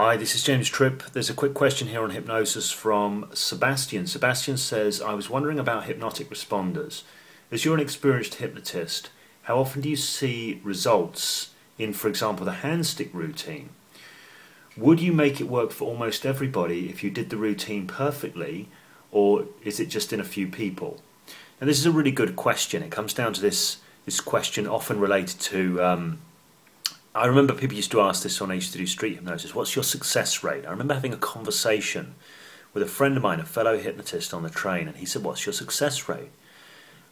Hi, this is James Tripp. There's a quick question here on hypnosis from Sebastian. Sebastian says, I was wondering about hypnotic responders. As you're an experienced hypnotist, how often do you see results in, for example, the handstick routine? Would you make it work for almost everybody if you did the routine perfectly, or is it just in a few people? Now, this is a really good question. It comes down to this question often related to I remember people used to ask this when I used to do street hypnosis, what's your success rate? I remember having a conversation with a friend of mine, a fellow hypnotist on the train, and he said, what's your success rate?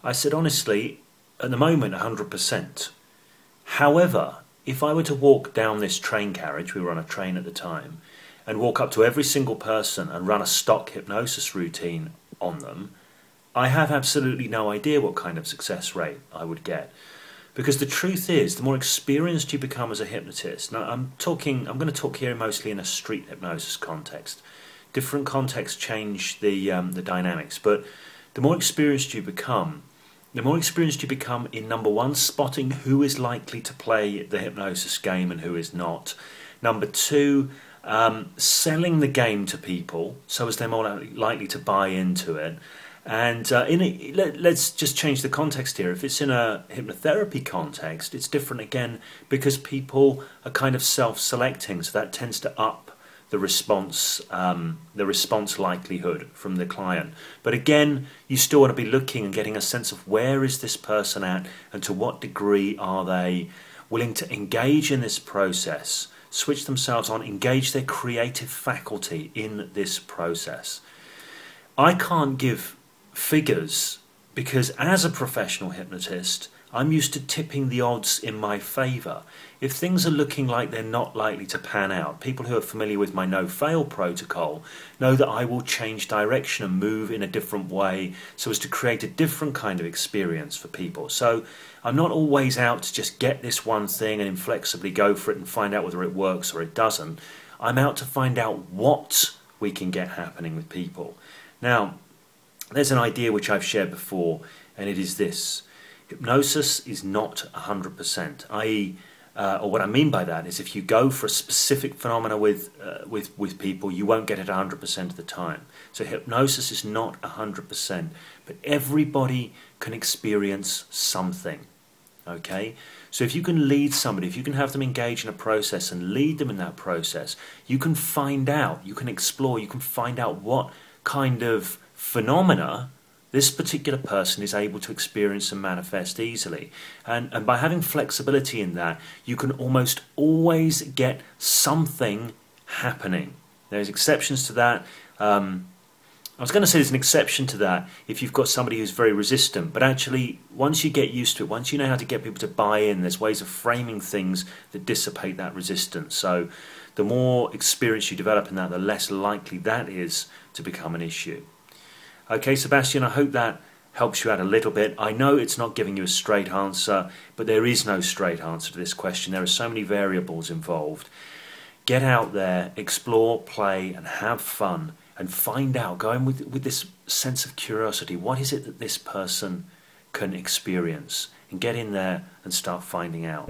I said, honestly, at the moment, 100%. However, if I were to walk down this train carriage, we were on a train at the time, and walk up to every single person and run a stock hypnosis routine on them, I have absolutely no idea what kind of success rate I would get. Because the truth is, the more experienced you become as a hypnotist, now I'm going to talk here mostly in a street hypnosis context. Different contexts change the dynamics, but the more experienced you become in, number one, spotting who is likely to play the hypnosis game and who is not. Number two, selling the game to people so as they're more likely to buy into it. And let's just change the context here. If it's in a hypnotherapy context, it's different again because people are kind of self-selecting, so that tends to up the response likelihood from the client. But again, you still want to be looking and getting a sense of where is this person at and to what degree are they willing to engage in this process, switch themselves on, engage their creative faculty in this process. I can't give figures because as a professional hypnotist I'm used to tipping the odds in my favour. If things are looking like they're not likely to pan out, people who are familiar with my no-fail protocol know that I will change direction and move in a different way so as to create a different kind of experience for people. So I'm not always out to just get this one thing and inflexibly go for it and find out whether it works or it doesn't. I'm out to find out what we can get happening with people. Now, there's an idea which I've shared before, and it is this. Hypnosis is not 100%, i.e., or what I mean by that is if you go for a specific phenomena with people, you won't get it 100% of the time. So hypnosis is not 100%, but everybody can experience something. Okay? So if you can lead somebody, if you can have them engage in a process and lead them in that process, you can find out, you can explore, you can find out what kind of phenomena this particular person is able to experience and manifest easily. And by having flexibility in that, you can almost always get something happening. There's exceptions to that. I was going to say there's an exception to that if you've got somebody who's very resistant, but actually once you get used to it, once you know how to get people to buy in, there's ways of framing things that dissipate that resistance. So the more experience you develop in that, the less likely that is to become an issue. Okay, Sebastian, I hope that helps you out a little bit. I know it's not giving you a straight answer, but there is no straight answer to this question. There are so many variables involved. Get out there, explore, play, and have fun, and find out, go in with this sense of curiosity. What is it that this person can experience? And get in there and start finding out.